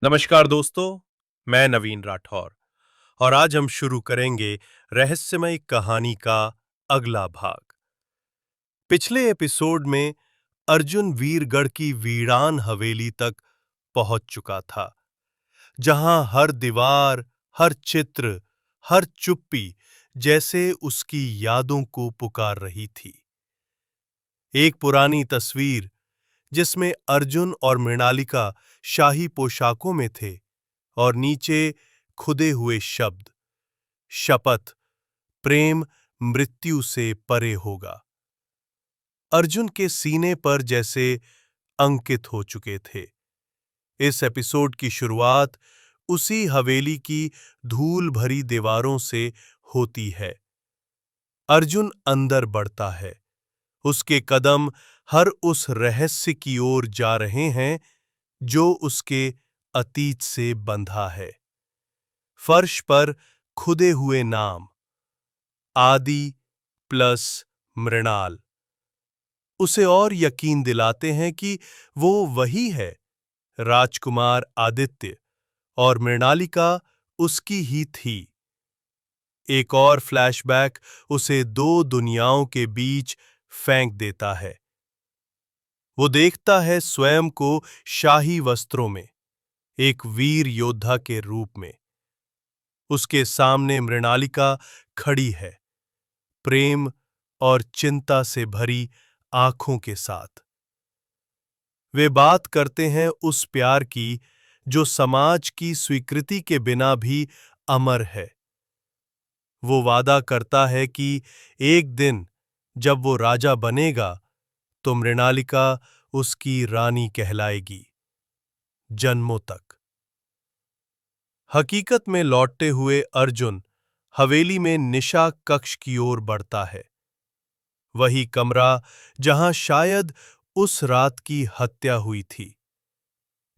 नमस्कार दोस्तों, मैं नवीन राठौर और आज हम शुरू करेंगे रहस्यमय कहानी का अगला भाग। पिछले एपिसोड में अर्जुन वीरगढ़ की वीरान हवेली तक पहुंच चुका था, जहां हर दीवार, हर चित्र, हर चुप्पी जैसे उसकी यादों को पुकार रही थी। एक पुरानी तस्वीर जिसमें अर्जुन और मृणालिका शाही पोशाकों में थे और नीचे खुदे हुए शब्द, शपथ, प्रेम मृत्यु से परे होगा, अर्जुन के सीने पर जैसे अंकित हो चुके थे। इस एपिसोड की शुरुआत उसी हवेली की धूल भरी दीवारों से होती है। अर्जुन अंदर बढ़ता है, उसके कदम हर उस रहस्य की ओर जा रहे हैं जो उसके अतीत से बंधा है। फर्श पर खुदे हुए नाम, आदि प्लस मृणाल, उसे और यकीन दिलाते हैं कि वो वही है, राजकुमार आदित्य, और मृणालिका उसकी ही थी। एक और फ्लैशबैक उसे दो दुनियाओं के बीच फेंक देता है। वो देखता है स्वयं को शाही वस्त्रों में, एक वीर योद्धा के रूप में। उसके सामने मृणालिका खड़ी है, प्रेम और चिंता से भरी आंखों के साथ। वे बात करते हैं उस प्यार की जो समाज की स्वीकृति के बिना भी अमर है। वो वादा करता है कि एक दिन जब वो राजा बनेगा तो मृणालिका उसकी रानी कहलाएगी, जन्मों तक। हकीकत में लौटते हुए अर्जुन हवेली में निशा कक्ष की ओर बढ़ता है, वही कमरा जहां शायद उस रात की हत्या हुई थी।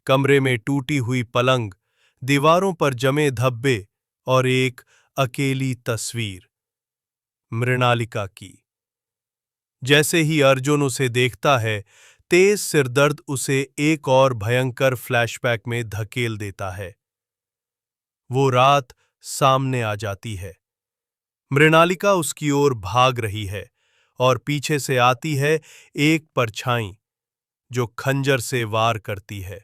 कमरे में टूटी हुई पलंग, दीवारों पर जमे धब्बे और एक अकेली तस्वीर, मृणालिका की। जैसे ही अर्जुन उसे देखता है, तेज सिरदर्द उसे एक और भयंकर फ्लैशबैक में धकेल देता है। वो रात सामने आ जाती है। मृणालिका उसकी ओर भाग रही है और पीछे से आती है एक परछाई जो खंजर से वार करती है।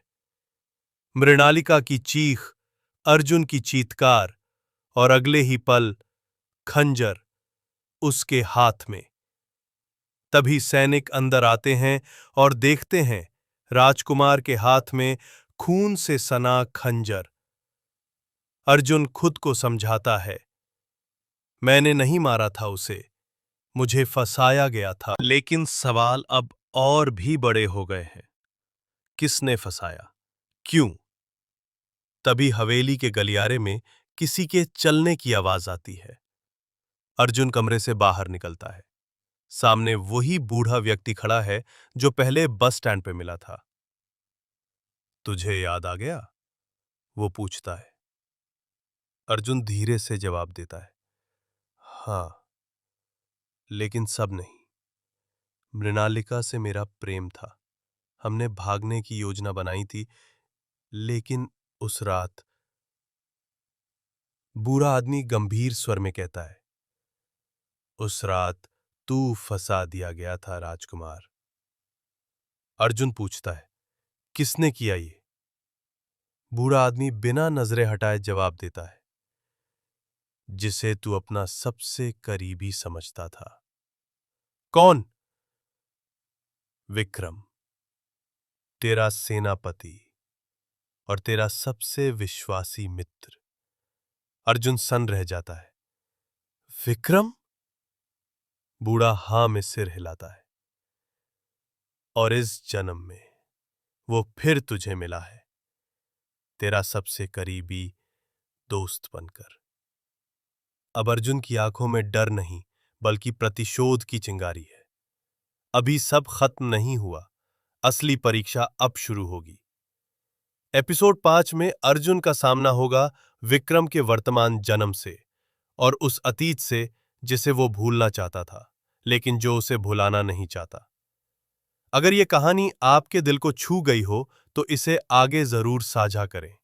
मृणालिका की चीख, अर्जुन की चीत्कार, और अगले ही पल खंजर उसके हाथ में। तभी सैनिक अंदर आते हैं और देखते हैं राजकुमार के हाथ में खून से सना खंजर। अर्जुन खुद को समझाता है, मैंने नहीं मारा था उसे, मुझे फंसाया गया था। लेकिन सवाल अब और भी बड़े हो गए हैं। किसने फंसाया? क्यों? तभी हवेली के गलियारे में किसी के चलने की आवाज आती है। अर्जुन कमरे से बाहर निकलता है। सामने वही बूढ़ा व्यक्ति खड़ा है जो पहले बस स्टैंड पे मिला था। तुझे याद आ गया? वो पूछता है। अर्जुन धीरे से जवाब देता है, हाँ, लेकिन सब नहीं। मृणालिका से मेरा प्रेम था, हमने भागने की योजना बनाई थी, लेकिन उस रात। बूढ़ा आदमी गंभीर स्वर में कहता है, उस रात तू फंसा दिया गया था राजकुमार। अर्जुन पूछता है, किसने किया ये? बूढ़ा आदमी बिना नजरें हटाए जवाब देता है, जिसे तू अपना सबसे करीबी समझता था। कौन? विक्रम, तेरा सेनापति और तेरा सबसे विश्वासी मित्र। अर्जुन सन्न रह जाता है। विक्रम? बूढ़ा हां में सिर हिलाता है। और इस जन्म में वो फिर तुझे मिला है, तेरा सबसे करीबी दोस्त बनकर। अब अर्जुन की आंखों में डर नहीं, बल्कि प्रतिशोध की चिंगारी है। अभी सब खत्म नहीं हुआ, असली परीक्षा अब शुरू होगी। एपिसोड 5 में अर्जुन का सामना होगा विक्रम के वर्तमान जन्म से और उस अतीत से जिसे वो भूलना चाहता था, लेकिन जो उसे भुलाना नहीं चाहता। अगर ये कहानी आपके दिल को छू गई हो तो इसे आगे जरूर साझा करें।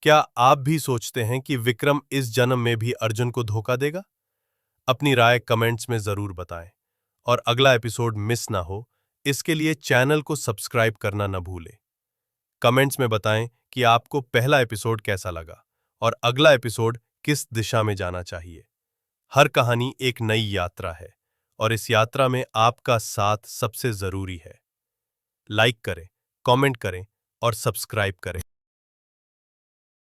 क्या आप भी सोचते हैं कि विक्रम इस जन्म में भी अर्जुन को धोखा देगा? अपनी राय कमेंट्स में जरूर बताएं और अगला एपिसोड मिस ना हो, इसके लिए चैनल को सब्सक्राइब करना न भूलें। कमेंट्स में बताएं कि आपको पहला एपिसोड कैसा लगा और अगला एपिसोड किस दिशा में जाना चाहिए। हर कहानी एक नई यात्रा है और इस यात्रा में आपका साथ सबसे जरूरी है। लाइक करें, कमेंट करें और सब्सक्राइब करें।